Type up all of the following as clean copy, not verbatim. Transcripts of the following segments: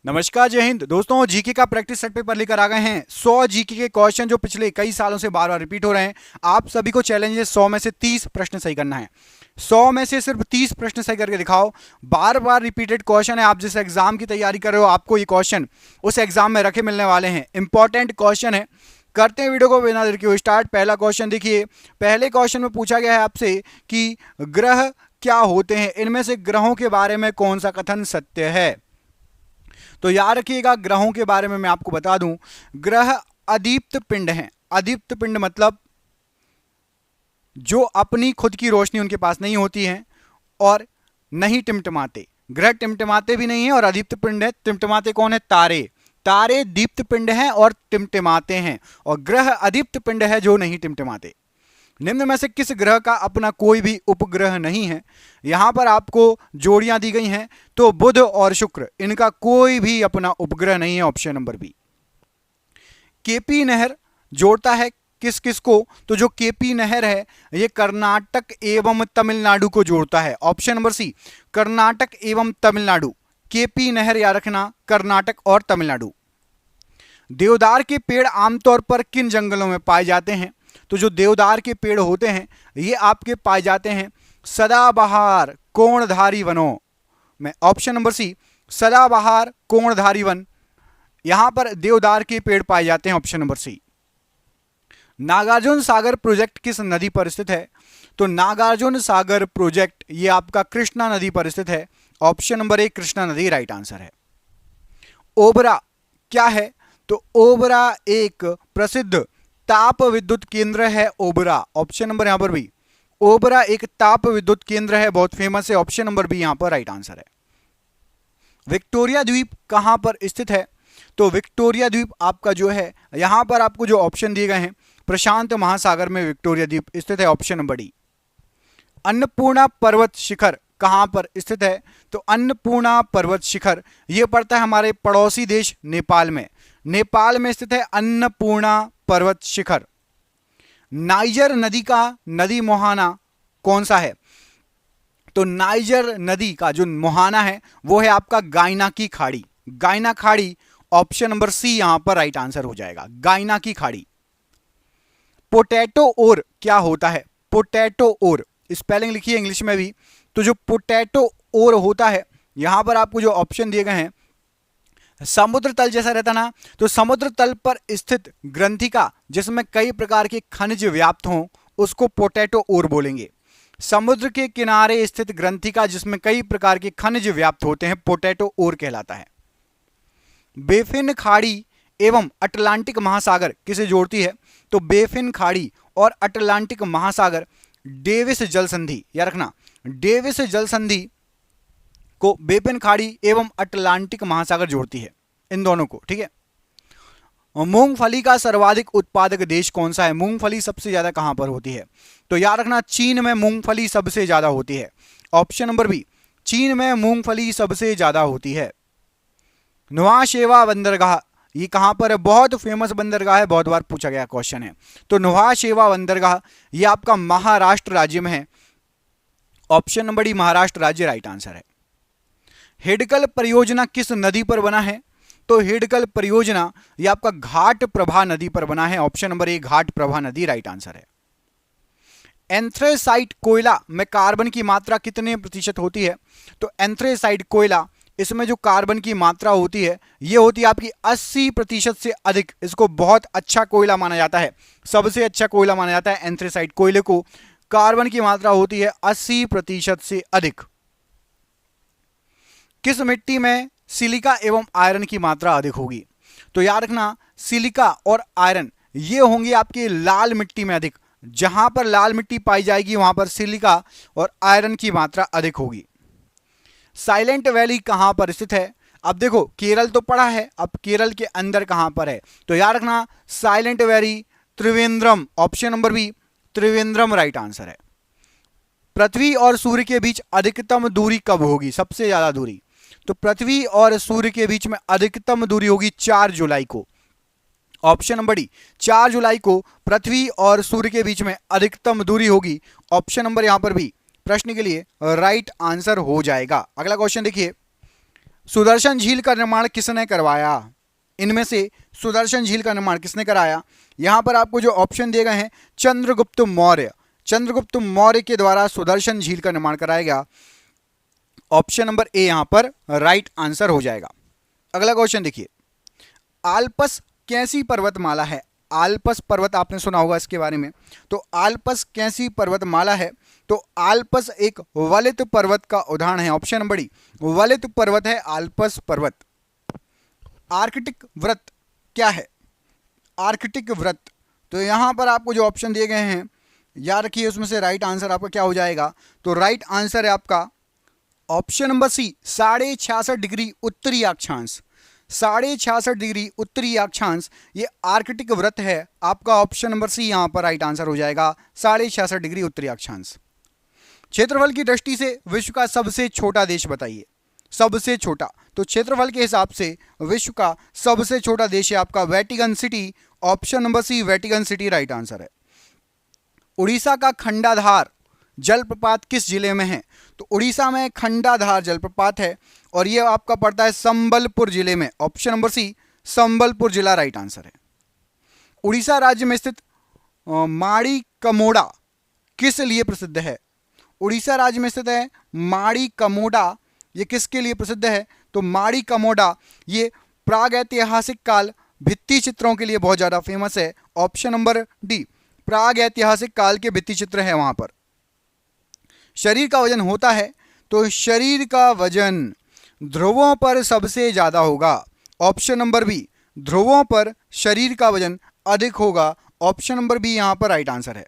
नमस्कार, जय हिंद दोस्तों। जीके का प्रैक्टिस सेट पेपर लेकर आ गए हैं 100 जीके के क्वेश्चन जो पिछले कई सालों से बार बार रिपीट हो रहे हैं। आप सभी को चैलेंज है 100 में से 30 प्रश्न सही करना है। 100 में से सिर्फ 30 प्रश्न सही करके दिखाओ। बार बार रिपीटेड क्वेश्चन है। आप जिस एग्जाम की तैयारी कर रहे हो आपको ये क्वेश्चन उस एग्जाम में रखे मिलने वाले हैं। इंपॉर्टेंट क्वेश्चन है। करते हैं वीडियो को बिना देर के स्टार्ट। पहला क्वेश्चन देखिए। पहले क्वेश्चन में पूछा गया है आपसे कि ग्रह क्या होते हैं, इनमें से ग्रहों के बारे में कौन सा कथन सत्य है। तो याद रखिएगा, ग्रहों के बारे में मैं आपको बता दूं, ग्रह अदीप्त पिंड हैं। अदीप्त पिंड मतलब जो अपनी खुद की रोशनी उनके पास नहीं होती है और नहीं टिमटिमाते। ग्रह टिमटिमाते भी नहीं है और अदीप्त पिंड है। टिमटिमाते कौन है? तारे। तारे दीप्त पिंड हैं और टिमटिमाते हैं, और ग्रह अदीप्त पिंड है जो नहीं टिमटिमाते। निम्न में से किस ग्रह का अपना कोई भी उपग्रह नहीं है। यहां पर आपको जोड़ियां दी गई हैं, तो बुध और शुक्र, इनका कोई भी अपना उपग्रह नहीं है। Option number B. केपी नहर जोड़ता है किस किस को? तो जो केपी नहर है ये कर्नाटक एवं तमिलनाडु को जोड़ता है। ऑप्शन नंबर सी, कर्नाटक एवं तमिलनाडु। केपी नहर याद रखना, कर्नाटक और तमिलनाडु। देवदार के पेड़ आमतौर पर किन जंगलों में पाए जाते हैं? तो जो देवदार के पेड़ होते हैं ये आपके पाए जाते हैं सदाबहार कोणधारी वनों में। ऑप्शन नंबर सी, सदाबहार कोणधारी वन, यहां पर देवदार के पेड़ पाए जाते हैं। Option number C. Nagarjuna Sagar project किस नदी पर स्थित है? तो नागार्जुन सागर प्रोजेक्ट ये आपका कृष्णा नदी पर स्थित है। ऑप्शन नंबर ए, कृष्णा नदी राइट आंसर है। ओबरा क्या है? तो ओबरा एक प्रसिद्ध ताप विद्युत केंद्र है। ओबरा, ऑप्शन नंबर यहां पर भी, ओबरा एक ताप विद्युत केंद्र है, बहुत फेमस है। ऑप्शन नंबर बी यहां पर राइट आंसर है। विक्टोरिया द्वीप कहां पर स्थित है? तो विक्टोरिया द्वीप आपका जो है, यहां पर आपको जो ऑप्शन दिए गए हैं, प्रशांत महासागर में विक्टोरिया द्वीप स्थित है। Option number D. अन्नपूर्णा पर्वत शिखर कहां पर स्थित है? तो अन्नपूर्णा पर्वत शिखर यह पड़ता है हमारे पड़ोसी देश नेपाल में। नेपाल में स्थित है अन्नपूर्णा पर्वत शिखर। नाइजर नदी का नदी मुहाना कौन सा है? तो नाइजर नदी का जो मुहाना है वो है आपका गायना की खाड़ी। गायना खाड़ी, ऑप्शन नंबर सी यहां पर राइट आंसर हो जाएगा, गायना की खाड़ी। पोटैटो ओर क्या होता है? पोटैटो ओर स्पेलिंग लिखिए इंग्लिश में भी। तो जो पोटैटो ओर होता है, यहां पर आपको जो ऑप्शन दिए गए हैं, समुद्र तल जैसा रहता ना, तो समुद्र तल पर स्थित ग्रंथिका जिसमें कई प्रकार के खनिज व्याप्त हों उसको पोटैटो ओर बोलेंगे। समुद्र के किनारे स्थित ग्रंथिका जिसमें कई प्रकार के खनिज व्याप्त होते हैं, पोटैटो ओर कहलाता है। बेफिन खाड़ी एवं अटलांटिक महासागर किसे जोड़ती है? तो बेफिन खाड़ी और अटलांटिक महासागर डेविस जल संधि, याद रखना, डेविस जल संधि को बेफिन खाड़ी एवं अटलांटिक महासागर जोड़ती है, इन दोनों को, ठीक है। मूंगफली का सर्वाधिक उत्पादक देश कौन सा है? मूंगफली सबसे ज्यादा कहां पर होती है? तो याद रखना, चीन में मूंगफली सबसे ज्यादा होती है। ऑप्शन नंबर बी, चीन में मूंगफली सबसे ज्यादा होती है। नुआशेवा बंदरगाह ये कहां पर है? बहुत फेमस बंदरगाह है, बहुत बार पूछा गया क्वेश्चन है। तो नुआशेवा बंदरगाह ये आपका महाराष्ट्र राज्य में है। ऑप्शन नंबर डी, महाराष्ट्र राज्य राइट आंसर है। हिडकल परियोजना किस नदी पर बना है? तो हिडकल परियोजना ये आपका घाट प्रभा नदी पर बना है। ऑप्शन नंबर ए, घाट प्रभा नदी राइट आंसर है। एंथ्रेसाइट कोयला में कार्बन की मात्रा कितने प्रतिशत होती है? तो एंथ्रेसाइट कोयला, इसमें जो कार्बन की मात्रा होती है ये होती है आपकी 80% से अधिक। इसको बहुत अच्छा कोयला माना जाता है, सबसे अच्छा कोयला माना जाता है एंथ्रेसाइट कोयले को। कार्बन की मात्रा होती है 80% से अधिक। किस मिट्टी में सिलिका एवं आयरन की मात्रा अधिक होगी? तो याद रखना, सिलिका और आयरन ये होंगे आपके लाल मिट्टी में अधिक। जहां पर लाल मिट्टी पाई जाएगी वहां पर सिलिका और आयरन की मात्रा अधिक होगी। साइलेंट वैली कहां पर स्थित है? अब देखो, केरल तो पड़ा है, अब केरल के अंदर कहां पर है? तो याद रखना, Silent Valley Trivandrum, option number B, Trivandrum right answer है। पृथ्वी और सूर्य के बीच अधिकतम दूरी कब होगी? सबसे ज्यादा दूरी? तो पृथ्वी और सूर्य के बीच में अधिकतम दूरी होगी 4 जुलाई को। ऑप्शन नंबर डी, 4 जुलाई को पृथ्वी और सूर्य के बीच में अधिकतम दूरी होगी। ऑप्शन नंबर यहां पर भी प्रश्न के लिए राइट आंसर हो जाएगा। अगला क्वेश्चन देखिए, सुदर्शन झील का निर्माण किसने करवाया? इनमें से सुदर्शन झील का निर्माण किसने कराया? यहां पर आपको जो ऑप्शन दिए गए हैं, चंद्रगुप्त मौर्य। चंद्रगुप्त मौर्य के द्वारा सुदर्शन झील का निर्माण कराया गया। ऑप्शन नंबर ए यहां पर राइट आंसर हो जाएगा। अगला क्वेश्चन देखिए, आल्पस कैसी पर्वतमाला है? आल्पस पर्वत आपने सुना होगा इसके बारे में। तो आल्पस कैसी पर्वतमाला है? तो आल्पस एक वलित पर्वत का उदाहरण है। ऑप्शन नंबर डी, वलित पर्वत है आल्पस पर्वत। आर्कटिक व्रत क्या है? आर्कटिक व्रत, तो यहां पर आपको जो ऑप्शन दिए गए हैं याद रखिए, उसमें से राइट आंसर आपका क्या हो जाएगा? तो राइट आंसर है आपका ऑप्शन नंबर सी, 66.5 डिग्री उत्तरी अक्षांश। 66.5 डिग्री उत्तरी अक्षांश ये आर्कटिक व्रत है। आपका ऑप्शन नंबर सी यहां पर राइट आंसर हो जाएगा, 66.5 डिग्री उत्तरी अक्षांश। क्षेत्रफल की दृष्टि से विश्व का सबसे छोटा देश बताइए। सबसे छोटा, तो क्षेत्रफल के हिसाब से विश्व का सबसे छोटा देश है आपका Vatican City. Option number C, Vatican City right answer है। उड़ीसा का खंडाधार जलप्रपात किस जिले में है? तो उड़ीसा में खंडाधार जलप्रपात है और यह आपका पड़ता है संबलपुर जिले में। ऑप्शन नंबर सी, संबलपुर जिला राइट आंसर है। उड़ीसा राज्य में स्थित माड़ी कमोडा किस लिए प्रसिद्ध है? उड़ीसा राज्य में स्थित है माड़ी कमोडा, ये किसके लिए प्रसिद्ध है? तो माड़ी कमोडा ये प्रागैतिहासिक काल भित्ति चित्रों के लिए बहुत ज्यादा फेमस है। ऑप्शन नंबर डी, प्रागैतिहासिक काल के भित्ति चित्र है वहां पर। शरीर का वजन होता है, तो शरीर का वजन ध्रुवों पर सबसे ज्यादा होगा। ऑप्शन नंबर बी, ध्रुवों पर शरीर का वजन अधिक होगा। ऑप्शन नंबर बी यहां पर राइट आंसर है।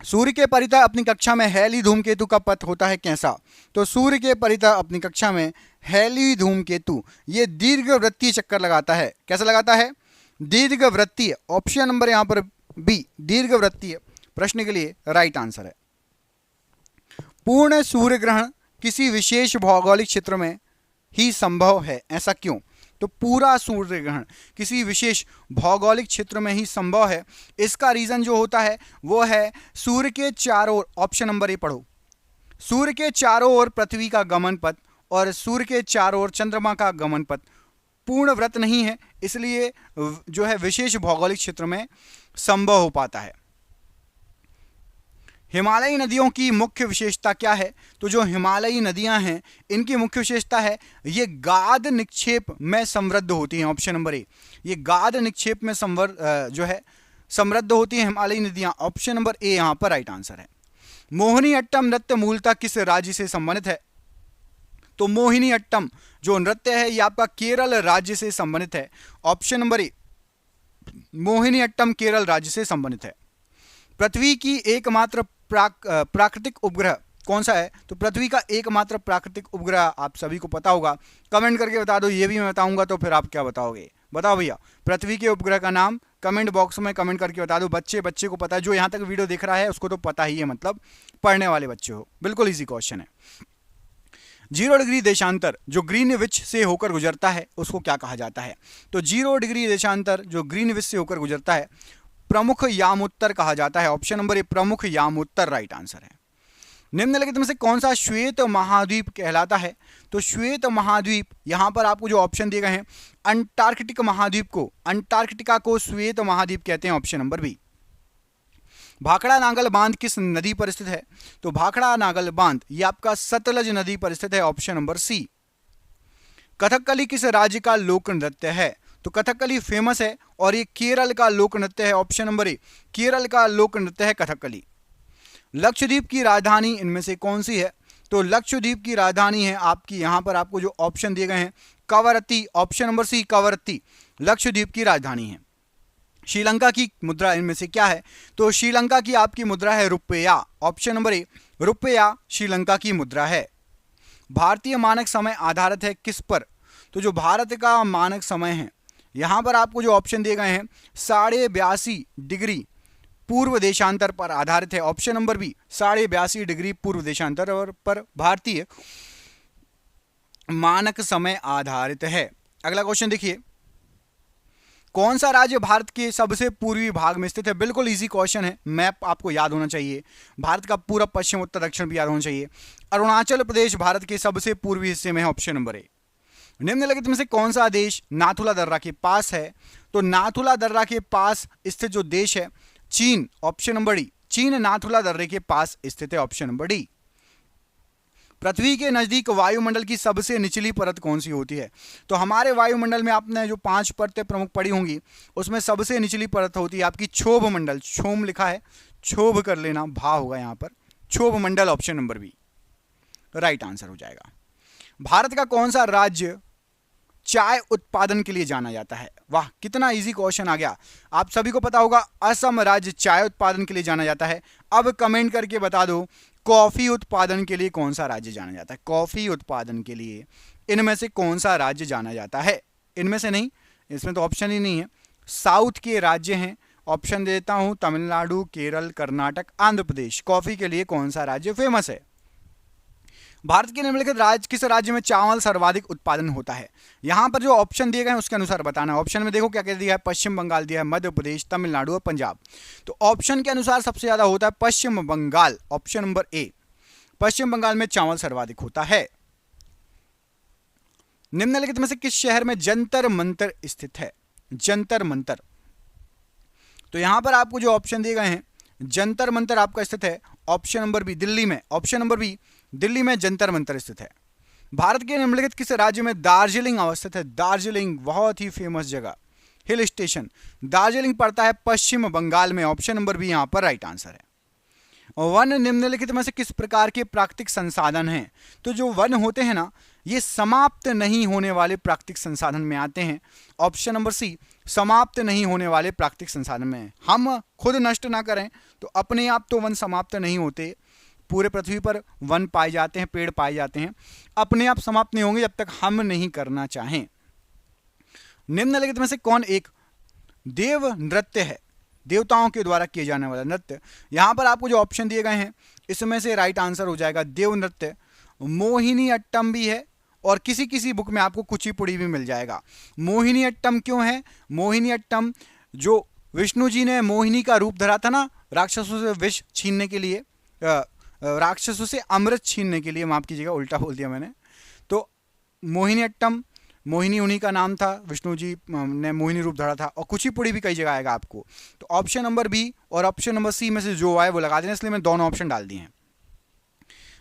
सूर्य के परितः अपनी कक्षा में हैली धूमकेतु का पथ होता है कैसा? तो सूर्य के परितः अपनी कक्षा में हैली धूमकेतु ये दीर्घवृत्तीय चक्कर लगाता है। कैसा लगाता है? दीर्घवृत्तीय। ऑप्शन नंबर यहां पर बी, दीर्घवृत्तीय प्रश्न के लिए राइट आंसर है। पूर्ण सूर्य ग्रहण किसी विशेष भौगोलिक क्षेत्र में ही संभव है, ऐसा क्यों? तो पूरा सूर्य ग्रहण किसी विशेष भौगोलिक क्षेत्र में ही संभव है। इसका रीजन जो होता है वो है सूर्य के चारों ओर, ऑप्शन नंबर ए पढ़ो, सूर्य के चारों ओर पृथ्वी का गमन पथ और सूर्य के चारों ओर चंद्रमा का गमन पथ पूर्ण व्रत नहीं है, इसलिए जो है विशेष भौगोलिक क्षेत्र में संभव हो पाता है। हिमालयी नदियों की मुख्य विशेषता क्या है? तो जो हिमालयी नदियां हैं इनकी मुख्य विशेषता है ये गाद निक्षेप में समृद्ध होती हैं। ऑप्शन नंबर ए, ये गाद निक्षेप में जो है समृद्ध होती हैं हिमालयी नदियां। ऑप्शन नंबर ए यहां पर राइट आंसर है। मोहिनी अट्टम नृत्य मूलतः किस राज्य से संबंधित है? तो मोहिनी अट्टम जो नृत्य है ये आपका केरल राज्य से संबंधित है। Option number A, Mohiniyattam Kerala राज्य से संबंधित है। पृथ्वी की एकमात्र प्राकृतिक उपग्रह कौन सा है? तो पृथ्वी का एकमात्र प्राकृतिक उपग्रह आप सभी को पता होगा, कमेंट करके बता दो। ये भी मैं बताऊंगा तो फिर आप क्या बताओगे? बताओ भैया, पृथ्वी के उपग्रह का नाम कमेंट बॉक्स में कमेंट करके बता दो। बच्चे को पता है, जो यहाँ तक वीडियो देख रहा है उसको तो पता ही है, मतलब पढ़ने वाले बच्चे हो। बिल्कुल इजी क्वेश्चन है। 0 डिग्री देशांतर जो ग्रीनविच से होकर गुजरता है उसको क्या कहा जाता है? तो 0 डिग्री देशांतर जो ग्रीनविच से होकर गुजरता है प्रमुख यामोत्तर कहा जाता है। ऑप्शन नंबर ए, प्रमुख यामोत्तर राइट आंसर है। निम्नलिखित में से कौन सा श्वेत महाद्वीप कहलाता है? तो श्वेत महाद्वीप यहां पर आपको जो ऑप्शन दिए गए हैं, अंटार्कटिक महाद्वीप को, अंटार्कटिका को श्वेत महाद्वीप कहते हैं। Option number B. Bhakra Nangal बांध किस नदी पर स्थित है? तो भाखड़ा नागल बांध ये आपका सतलज नदी पर स्थित है। ऑप्शन नंबर सी। कथकली किस राज्य का लोक नृत्य है? तो कथकली फेमस है और ये केरल का लोक नृत्य है। ऑप्शन नंबर ए, केरल का लोक नृत्य है कथकली। लक्षद्वीप की राजधानी इनमें से कौन सी है? तो लक्षद्वीप की राजधानी है आपकी, यहां पर आपको जो ऑप्शन दिए गए हैं Kavaratti. Option number C, Kavaratti Lakshadweep की राजधानी है। श्रीलंका की मुद्रा इनमें से क्या है? तो श्रीलंका की आपकी मुद्रा है रुपया। ऑप्शन नंबर ए, रुपया श्रीलंका की मुद्रा है। भारतीय मानक समय आधारित है किस पर? तो जो भारत का मानक समय है यहां पर आपको जो ऑप्शन दिए गए हैं 82.5 डिग्री पूर्व देशांतर पर आधारित है। ऑप्शन नंबर बी, 82.5 डिग्री पूर्व देशांतर पर भारतीय मानक समय आधारित है। अगला क्वेश्चन देखिए, कौन सा राज्य भारत के सबसे पूर्वी भाग में स्थित है? बिल्कुल इजी क्वेश्चन है, मैप आपको याद होना चाहिए, भारत का पूरा पश्चिम उत्तर दक्षिण भी याद होना चाहिए। अरुणाचल प्रदेश भारत के सबसे पूर्वी हिस्से में है, ऑप्शन नंबर ए। निम्नलिखित में से कौन सा देश नाथुला दर्रा के पास है? तो नाथुला दर्रा के पास स्थित जो देश है चीन, ऑप्शन नंबर डी। चीन नाथुला दर्रे के पास स्थित है, ऑप्शन नंबर डी। पृथ्वी के नजदीक वायुमंडल की सबसे निचली परत कौन सी होती है? तो हमारे वायुमंडल में आपने जो 5 परतें प्रमुख पड़ी होंगी उसमें सबसे निचली परत होती है आपकी क्षोभ मंडल। क्षोभ लिखा है, क्षोभ कर लेना, भा होगा यहां पर, क्षोभ मंडल, option number B right answer हो जाएगा। भारत का कौन सा राज्य चाय उत्पादन के लिए जाना जाता है? वाह, कितना इजी क्वेश्चन आ गया। आप सभी को पता होगा असम राज्य चाय उत्पादन के लिए जाना जाता है। अब कमेंट करके बता दो कॉफी उत्पादन के लिए कौन सा राज्य जाना जाता है? कॉफी उत्पादन के लिए इनमें से कौन सा राज्य जाना जाता है? इनमें से नहीं, इसमें तो ऑप्शन ही नहीं है, साउथ के राज्य हैं। ऑप्शन देता हूं, तमिलनाडु, केरल, कर्नाटक, आंध्र प्रदेश। कॉफी के लिए कौन सा राज्य फेमस है? भारत के निम्नलिखित राज्य किस राज्य में चावल सर्वाधिक उत्पादन होता है? यहां पर जो ऑप्शन दिए गए हैं उसके अनुसार बताना है। ऑप्शन में देखो क्या क्या दिया है, पश्चिम बंगाल दिया है, मध्य प्रदेश, तमिलनाडु और पंजाब। तो ऑप्शन के अनुसार सबसे ज्यादा होता है पश्चिम बंगाल, ऑप्शन नंबर ए। पश्चिम बंगाल में चावल सर्वाधिक होता है। निम्नलिखित में से किस शहर में जंतर मंतर स्थित है? जंतर मंतर, तो यहां पर आपको जो ऑप्शन दिए गए हैं जंतर मंतर आपका स्थित है, ऑप्शन नंबर बी, दिल्ली में। ऑप्शन नंबर बी, दिल्ली में जंतर मंतर स्थित है। भारत के निम्नलिखित किस राज्य में दार्जिलिंग अवस्थित है? दार्जिलिंग बहुत ही फेमस जगह, हिल स्टेशन दार्जिलिंग पड़ता है पश्चिम बंगाल में, ऑप्शन नंबर बी यहां पर राइट आंसर है। वन निम्नलिखित में से किस प्रकार के प्राकृतिक संसाधन हैं? तो जो वन होते हैं ना, ये समाप्त नहीं होने वाले प्राकृतिक संसाधन में आते हैं, ऑप्शन नंबर सी, समाप्त नहीं होने वाले प्राकृतिक संसाधन में। हम खुद नष्ट ना करें तो अपने आप तो वन समाप्त नहीं होते, पूरे पृथ्वी पर वन पाए जाते हैं, पेड़ पाए जाते हैं, अपने आप समाप्त नहीं होंगे जब तक हम नहीं करना चाहें। निम्नलिखित में से कौन एक देव नृत्य है? देवताओं के द्वारा किए जाने वाला नृत्य। यहां पर आपको जो ऑप्शन दिए गए हैं इसमें से राइट आंसर हो जाएगा देव नृत्य। मोहिनी अट्टम भी है और किसी किसी बुक में आपको कुचिपुड़ी भी मिल जाएगा। मोहिनी अट्टम क्यों है? मोहिनी अट्टम जो विष्णु जी ने मोहिनी का रूप धरा था ना, राक्षसों से विष छीनने के लिए, राक्षसों से अमृत छीनने के लिए, माफ कीजिएगा उल्टा बोल दिया मैंने। तो मोहिनी अट्टम, मोहिनी उन्हीं का नाम था, विष्णु जी ने मोहिनी रूप धरा था। और कुचिपुड़ी भी कई जगह आएगा आपको। तो ऑप्शन नंबर बी और ऑप्शन नंबर सी में से जो आए वो लगा देना, इसलिए मैं दोनों ऑप्शन डाल दिए हैं।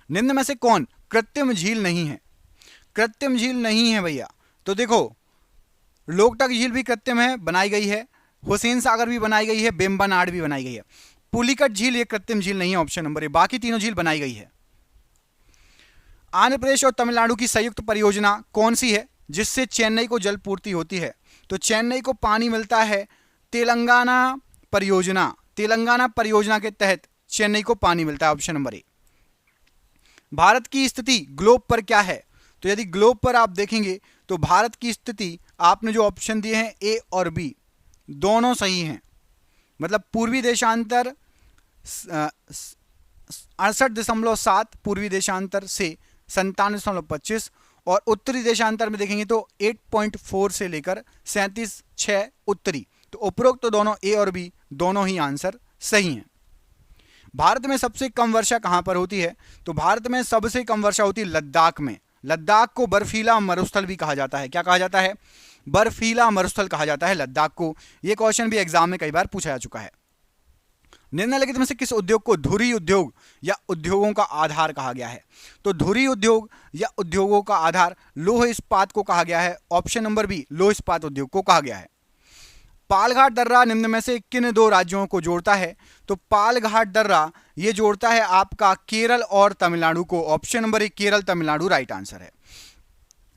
निम्न में से कौन कृत्रिम झील नहीं है? कृत्रिम झील नहीं है भैया, तो देखो लोकटक झील भी कृत्रिम है, बनाई गई है, हुसैन सागर भी बनाई गई है, बेम्बानाड भी बनाई गई है। पुलिकट झील ये कृत्रिम झील नहीं है, ऑप्शन नंबर ए। बाकी तीनों झील बनाई गई है। आंध्र प्रदेश और तमिलनाडु की संयुक्त परियोजना कौन सी है जिससे चेन्नई को जल पूर्ति होती है? तो चेन्नई को पानी मिलता है तेलंगाना परियोजना, तेलंगाना परियोजना के तहत चेन्नई को पानी मिलता है, ऑप्शन नंबर ए। भारत की स्थिति ग्लोब पर क्या है? तो यदि ग्लोब पर आप देखेंगे तो भारत की स्थिति, आपने जो ऑप्शन दिए हैं ए और बी दोनों सही हैं। मतलब पूर्वी देशांतर 68.7 पूर्वी देशांतर से 97.25 और उत्तरी देशांतर में देखेंगे तो 8.4 से लेकर 37.6 उत्तरी। तो उपरोक्त तो दोनों ए और बी दोनों ही आंसर सही हैं। भारत में सबसे कम वर्षा कहां पर होती है? तो भारत में सबसे कम वर्षा होती है लद्दाख में। लद्दाख को बर्फीला मरुस्थल भी कहा जाता है। क्या कहा जाता है? बर्फीला मरुस्थल कहा जाता है लद्दाख को। यह क्वेश्चन भी एग्जाम में कई बार पूछा जा चुका है। निम्नलिखित में से किस उद्योग को धुरी उद्योग या उद्योगों का आधार कहा गया है? तो धुरी उद्योग या उद्योगों का आधार लौह इस्पात को कहा गया है, ऑप्शन नंबर बी लौह इस्पात उद्योग को कहा गया है। पालघाट दर्रा निम्न में से किन दो राज्यों को जोड़ता है? तो पालघाट दर्रा ये जोड़ता है आपका केरल और तमिलनाडु को, ऑप्शन नंबर ए केरल तमिलनाडु राइट आंसर है।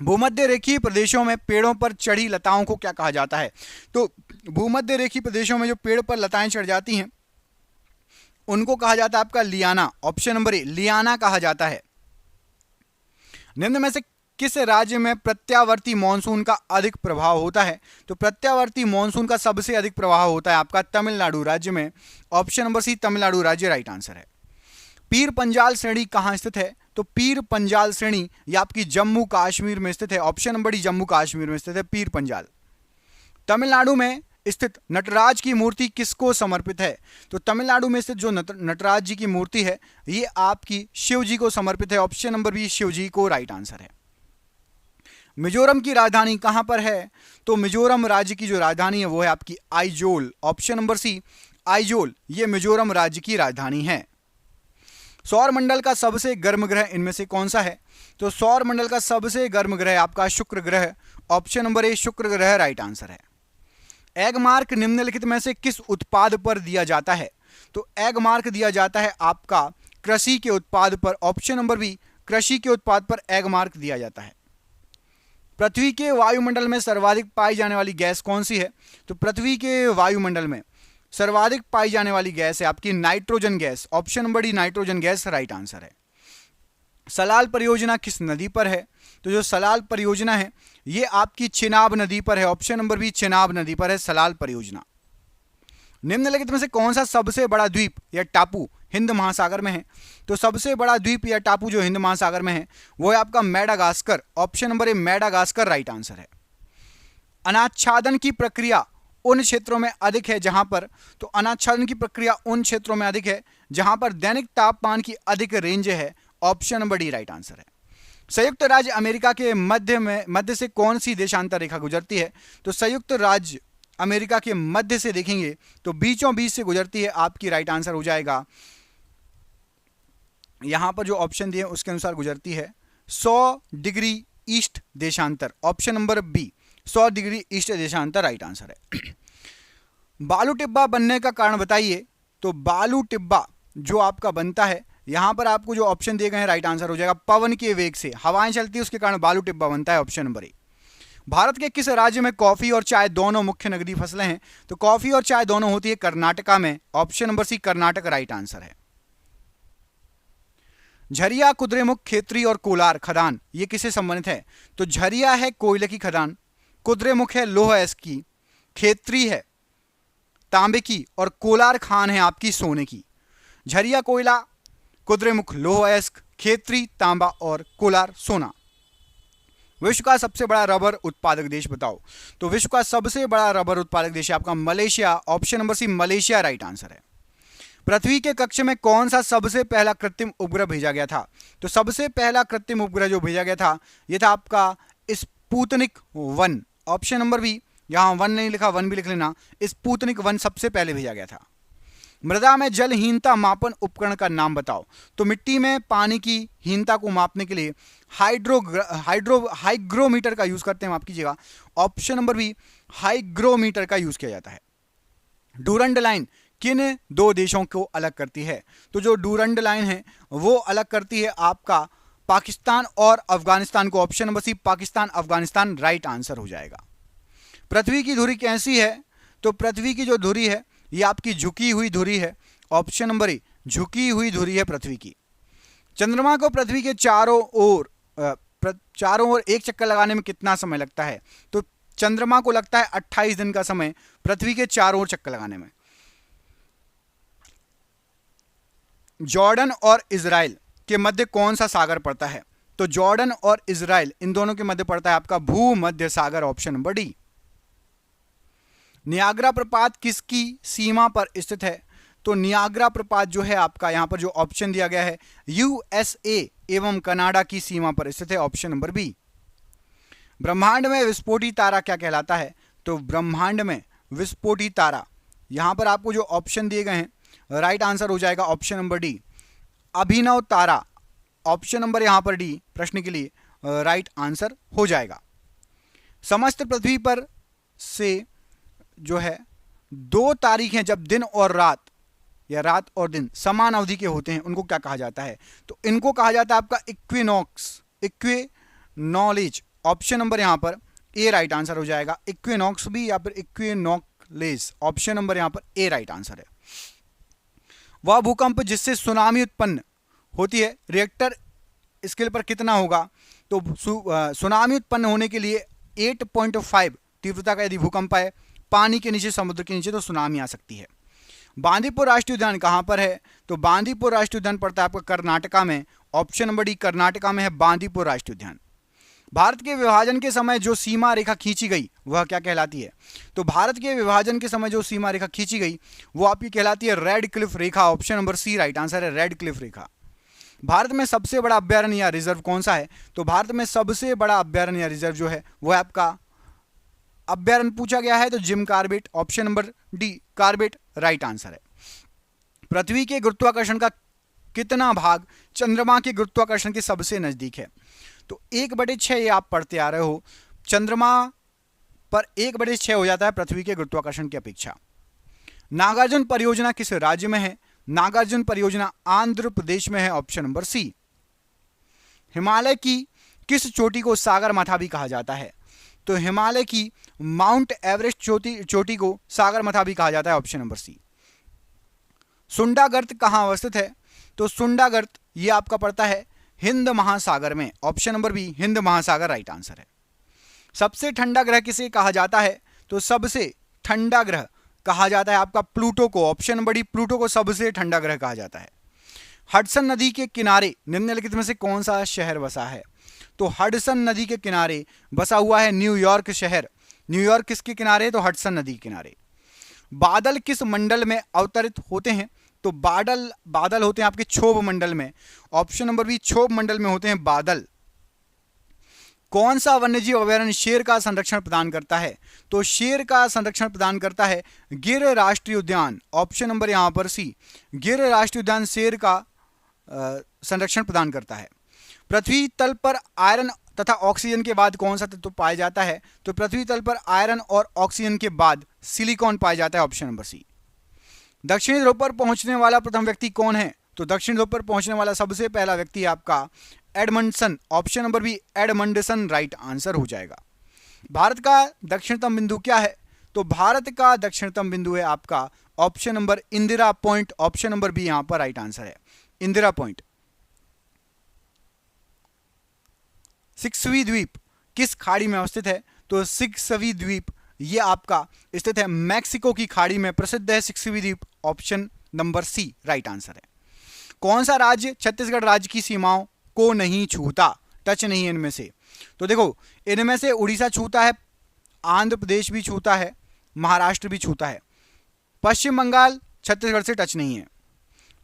भूमध्य रेखीय प्रदेशों में पेड़ों पर चढ़ी लताओं को क्या कहा जाता है? तो भूमध्य रेखीय प्रदेशों में जो पेड़ पर लताएं चढ़ जाती हैं उनको कहा जाता है आपका लियाना, ऑप्शन नंबर ए लियाना कहा जाता है। निम्न में से किस राज्य में प्रत्यावर्ती मानसून का अधिक प्रभाव होता है? तो प्रत्यावर्ती मानसून का सबसे अधिक प्रभाव होता है आपका तमिलनाडु राज्य में, ऑप्शन नंबर सी तमिलनाडु राज्य राइट आंसर है। पीर पंजाल श्रेणी कहां स्थित है? तो पीर पंजाल श्रेणी ये आपकी जम्मू कश्मीर में स्थित है, option number D Jammu Kashmir में स्थित है पीर पंजाल। तमिलनाडु में स्थित नटराज की मूर्ति किसको समर्पित है? तो तमिलनाडु में स्थित जो नटराज जी की मूर्ति है ये आपकी शिव जी को समर्पित है। ऑप्शन नंबर बी शिव जी को राइट आंसर है। मिजोरम की राजधानी कहां पर है? तो मिजोरम राज्य की जो राजधानी है वो है आपकी Aizawl. Option number C Aizawl, ये मिजोरम राज्य की राजधानी है। सौर मंडल का सबसे गर्म ग्रह इनमें से कौन सा है? तो सौर मंडल का सबसे गर्म ग्रह आपका शुक्र ग्रह। ऑप्शन नंबर ए शुक्र ग्रह राइट आंसर है। एग मार्क निम्नलिखित में से किस उत्पाद पर दिया जाता है? तो एग मार्क दिया जाता है आपका कृषि के उत्पाद पर। ऑप्शन नंबर बी कृषि के उत्पाद पर एग मार्क दिया जाता है। पृथ्वी के वायुमंडल में सर्वाधिक पाई जाने वाली गैस कौन सी है? तो पृथ्वी के वायुमंडल में सर्वाधिक पाई जाने वाली गैस है आपकी nitrogen gas. Option number D nitrogen gas right answer है। सलाल परियोजना किस नदी पर है? तो जो सलाल परियोजना है ये आपकी चिनाब नदी पर है। ऑप्शन नंबर बी चिनाब नदी पर है सलाल परियोजना। निम्नलिखित में से कौन सा सबसे बड़ा द्वीप या टापू हिंद महासागर में है? तो सबसे बड़ा द्वीप या टापू जो हिंद महासागर में है वो है आपका मेडागास्कर। ऑप्शन नंबर ए मेडागास्कर राइट आंसर है। अनाच्छादन की प्रक्रिया उन क्षेत्रों में अधिक है जहां पर, तो अनाच्छादन की प्रक्रिया उन क्षेत्रों में अधिक है जहां पर दैनिक तापमान की अधिक रेंज है। Option number D right answer है। संयुक्त राज्य अमेरिका के मध्य से कौन सी देशांतर रेखा गुजरती है? तो संयुक्त राज्य अमेरिका के मध्य से देखेंगे तो बीचों बीच से गुजरती है। आपकी राइट आंसर हो जाएगा, यहां पर जो ऑप्शन दिए उसके अनुसार गुजरती है 100 डिग्री ईस्ट देशांतर। Option number B 100 degree east देशांतर राइट आंसर है। बालू टिब्बा बनने का कारण बताइए। तो बालू टिब्बा जो आपका बनता है यहां पर आपको जो ऑप्शन दिए गए हैं राइट आंसर हो जाएगा पवन के वेग से, हवाएं चलती है उसके कारण बालू टिब्बा बनता है। ऑप्शन नंबर ए। भारत के किस राज्य में कॉफी और चाय दोनों मुख्य नकदी फसलें हैं? तो कॉफी और चाय दोनों होती है कर्नाटका में। Option number C Karnataka right answer है। झरिया, कुद्रेमुख, खेतरी और कोलार खदान ये किससे संबंधित है? तो झरिया है कोयले की खदान, कुद्रेमुख है लोह अयस्क की, खेतरी है तांबे की और कोलार खान है आपकी सोने की। झरिया कोयला, कुद्रेमुख लोह अयस्क, खेतरी तांबा और कोलार सोना। विश्व का सबसे बड़ा रबर उत्पादक देश बताओ। तो विश्व का सबसे बड़ा रबर उत्पादक देश है आपका Malaysia. Option number C Malaysia right answer है। पृथ्वी के कक्ष में कौन सा सबसे पहला कृत्रिम उपग्रह भेजा गया था? तो सबसे पहला कृत्रिम उपग्रह जो भेजा गया था यह था आपका स्पुतनिक 1। ऑप्शन नंबर बी, यहां 1 नहीं लिखा 1 भी लिख लेना, स्पुतनिक 1 सबसे पहले भेजा गया था। मृदा में जलहीनता मापन उपकरण का नाम बताओ। तो मिट्टी में पानी की हीनता को मापने के लिए हाइग्रोमीटर का यूज करते हैं, माफ कीजिएगा। ऑप्शन नंबर बी हाइग्रोमीटर का यूज किया जाता है। डूरंड लाइन किन दो देशों को अलग करती है? तो जो डूरंड लाइन है वो अलग करती है आपका पाकिस्तान और अफगानिस्तान को। Option number C Pakistan Afghanistan right answer हो जाएगा। पृथ्वी की धुरी कैसी है? तो पृथ्वी की जो धुरी है ये आपकी झुकी हुई धुरी है। ऑप्शन नंबर ए झुकी हुई धुरी है पृथ्वी की। चंद्रमा को पृथ्वी के चारों ओर एक चक्कर लगाने में कितना समय लगता है? तो चंद्रमा को लगता है 28 दिन का समय पृथ्वी के चारों ओर चक्कर लगाने में। जॉर्डन और इजराइल के मध्य कौन सा सागर पड़ता है? तो जॉर्डन और इजराइल इन दोनों के मध्य पड़ता है आपका भूमध्य सागर। Option number D. नियाग्रा प्रपात किसकी सीमा पर स्थित है? तो नियाग्रा प्रपात जो है आपका यहां पर जो ऑप्शन दिया गया है यूएसए एवं कनाडा की सीमा पर स्थित है। Option number B. ब्रह्मांड में विस्फोटी तारा क्या कहलाता है? तो ब्रह्मांड में विस्फोटी तारा यहां पर आपको जो ऑप्शन दिए गए हैं राइट आंसर हो जाएगा ऑप्शन नंबर डी अभिनव तारा। ऑप्शन नंबर यहां पर डी प्रश्न के लिए राइट आंसर हो जाएगा। समस्त पृथ्वी पर से जो है 2 तारीख हैं जब दिन और रात या रात और दिन समान अवधि के होते हैं, उनको क्या कहा जाता है? तो इनको कहा जाता है आपका इक्विनॉक्स, इक्विनॉलेज। ऑप्शन नंबर यहां पर ए राइट आंसर हो जाएगा। इक्विनॉक्स भी या फिर इक्विनॉक्लेज। ऑप्शन नंबर यहां पर ए राइट आंसर है। वह भूकंप जिससे सुनामी उत्पन्न होती है रिएक्टर स्केल पर कितना होगा? तो सुनामी उत्पन्न होने के लिए 8.5 तीव्रता का यदि भूकंप है पानी के नीचे समुद्र के नीचे तो सुनामी आ सकती है। बांदीपुर राष्ट्रीय उद्यान कहां पर है? तो बांदीपुर राष्ट्रीय उद्यान पड़ता है आपका कर्नाटका में। ऑप्शन नंबर डी कर्नाटका में है बांदीपुर राष्ट्रीय उद्यान। भारत के विभाजन के समय जो सीमा रेखा खींची गई वह क्या कहलाती है? तो भारत के विभाजन के समय जो सीमा रेखा खींची गई वो आपकी कहलाती है रेड क्लिफ रेखा। Option number C right answer है, रेड क्लिफ रेखा। भारत में सबसे बड़ा अभ्यारण्य या रिजर्व कौन सा है? तो भारत में सबसे बड़ा अभ्यारण्य या रिजर्व जो है वो है आपका अभ्यारण्य पूछा गया है तो Jim Corbett, option number D Corbett right answer है। पृथ्वी के गुरुत्वाकर्षण का कितना भाग चंद्रमा के गुरुत्वाकर्षण के सबसे नजदीक है? तो 1/6 ये आप पढ़ते आ रहे हो, चंद्रमा पर 1/6 हो जाता है पृथ्वी के गुरुत्वाकर्षण की अपेक्षा। नागार्जुन परियोजना किस राज्य में है? नागार्जुन परियोजना आंध्र प्रदेश में है, ऑप्शन नंबर सी। हिमालय की किस चोटी को सागर माथा भी कहा जाता है? तो हिमालय की माउंट एवरेस्ट चोटी को सागर माथा भी कहा जाता है, ऑप्शन नंबर सी। सुंडागर्त कहां अवस्थित है? तो सुंडागर्त ये आपका पड़ता है हिंद महासागर में, ऑप्शन नंबर बी हिंद महासागर राइट आंसर है। सबसे ठंडा ग्रह किसे कहा जाता है? तो सबसे ठंडा ग्रह कहा जाता है आपका प्लूटो को, ऑप्शन नंबर डी प्लूटो को सबसे ठंडा ग्रह कहा जाता है। हडसन नदी के किनारे निम्नलिखित में से कौन सा शहर बसा है? तो हडसन नदी के किनारे बसा हुआ है न्यूयॉर्क शहर। न्यूयॉर्क किसके किनारे है? तो हडसन नदी के किनारे। बादल किस मंडल में अवतरित होते हैं? तो बादल होते हैं आपके क्षोभ मंडल में, ऑप्शन नंबर बी क्षोभ मंडल में होते हैं बादल। कौन सा वन्यजीव अभयारण्य शेर का संरक्षण प्रदान करता है? तो शेर का संरक्षण प्रदान करता है गिर राष्ट्रीय उद्यान, ऑप्शन नंबर यहां पर सी गिर राष्ट्रीय उद्यान शेर का संरक्षण प्रदान करता है। पृथ्वी तल पर आयरन तथा ऑक्सीजन के बाद कौन सा तत्व पाया जाता है? तो पृथ्वी तल पर आयरन और ऑक्सीजन के बाद सिलिकॉन पाया जाता है, ऑप्शन नंबर सी। दक्षिणी ध्रुव पर पहुंचने वाला प्रथम व्यक्ति कौन है? तो दक्षिण ध्रुव पर पहुंचने वाला सबसे पहला व्यक्ति आपका Edmundson, option number B Edmundson right answer हो जाएगा। भारत का दक्षिणतम बिंदु क्या है? तो भारत का दक्षिणतम बिंदु है आपका option number Indira Point, option number B यहां पर राइट आंसर है, इंदिरा पॉइंट। 6वीं द्वीप किस खाड़ी में अवस्थित है? तो 6वीं द्वीप ये आपका स्थित है मैक्सिको की खाड़ी में, प्रसिद्ध है 6वीं द्वीप, option number C right answer है। कौन सा राज्य छत्तीसगढ़ राज्य की सीमाओं को नहीं छूता, टच नहीं है इनमें से? तो देखो इनमें से उड़ीसा छूता है, आंध्र प्रदेश भी छूता है, महाराष्ट्र भी छूता है, पश्चिम बंगाल छत्तीसगढ़ से टच नहीं है।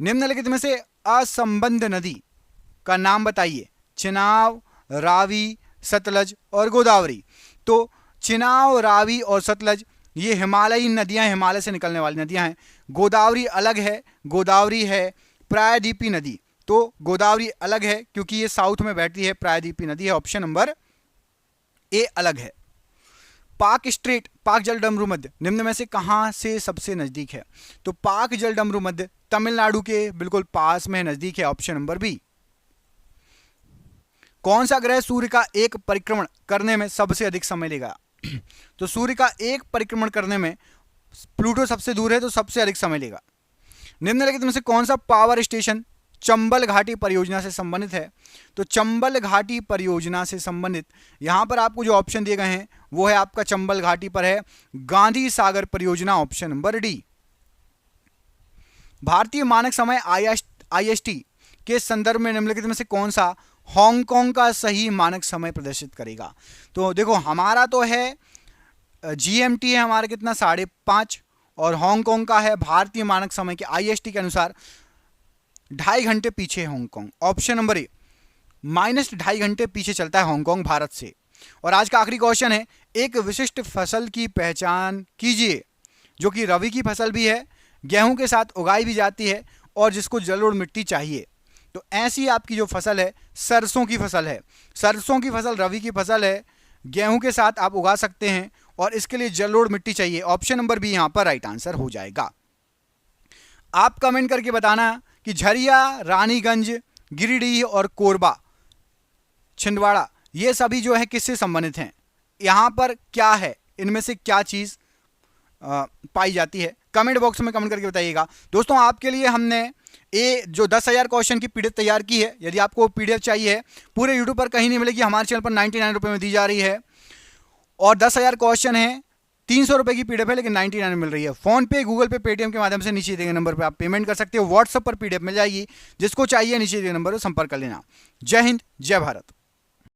निम्नलिखित में से असंबद्ध नदी का नाम बताइए। चिनाब, रावी, सतलज और गोदावरी। तो चिनाब, रावी और सतलज ये हिमालयी नदियां, हिमालय से निकलने वाली नदियां हैं। गोदावरी अलग है, गोदावरी है प्रायद्वीपी नदी, तो गोदावरी अलग है क्योंकि ये साउथ में बैठती है, प्रायद्वीपी नदी है, ऑप्शन नंबर ए अलग है। पाक स्ट्रेट, पाक जलडमरू मध्य निम्न में से कहां से सबसे नजदीक है? तो पाक जलडमरू मध्य तमिलनाडु के बिल्कुल पास में नजदीक है, ऑप्शन नंबर बी। कौन सा ग्रह सूर्य का एक परिक्रमण करने में सबसे अधिक समय लेगा? तो सूर्य का एक परिक्रमण करने में प्लूटो सबसे दूर है तो सबसे अधिक समय लेगा। निम्नलिखित में से कौन सा पावर स्टेशन चंबल घाटी परियोजना से संबंधित है? तो चंबल घाटी परियोजना से संबंधित यहां पर आपको जो ऑप्शन दिए गए हैं वो है आपका चंबल घाटी पर है गांधी सागर परियोजना, ऑप्शन नंबर डी। भारतीय मानक समय IST के संदर्भ में निम्नलिखित में से कौन सा हांगकांग का सही मानक समय प्रदर्शित करेगा? तो देखो हमारा तो है GMT है हमारा कितना 5:30 और हांगकांग का है भारतीय मानक समय के IST के अनुसार 2.5 घंटे पीछे है हांगकांग, ऑप्शन नंबर ए -2.5 घंटे पीछे चलता है हांगकांग भारत से। और आज का आखिरी क्वेश्चन है, एक विशिष्ट फसल की पहचान कीजिए जो कि रबी की फसल भी है, गेहूं के साथ उगाई भी जाती है और जिसको जलोढ़ मिट्टी चाहिए। तो ऐसी आपकी जो फसल है सरसों की फसल है। सरसों की फसल रबी की फसल है, गेहूं के साथ आप उगा सकते हैं और इसके लिए जलोढ़ मिट्टी चाहिए, ऑप्शन नंबर बी यहां पर राइट आंसर हो जाएगा। आप कमेंट करके बताना कि झरिया, रानीगंज, गिरिडीह और कोरबा, छिंदवाड़ा ये सभी जो है किससे संबंधित हैं? यहां पर क्या है, इनमें से क्या चीज पाई जाती है? कमेंट बॉक्स में कमेंट करके बताइएगा। दोस्तों आपके लिए हमने जो 10,000 क्वेश्चन की PDF तैयार की है। यदि आपको PDF चाहिए पूरे यूट्यूब पर कहीं नहीं मिलेगी, हमारे चैनल पर 99 रुपये में दी जा रही है और 10,000 क्वेश्चन है, 300 रुपये की PDF है लेकिन 99 में मिल रही है। फोन पे, गूगल पे, पेटीएम के माध्यम से नीचे दिए गए नंबर पर आप पेमेंट कर सकते हो। व्हाट्सएप पर PDF मिल जाएगी, जिसको चाहिए नीचे दिए नंबर पर संपर्क कर लेना। जय हिंद, जय भारत।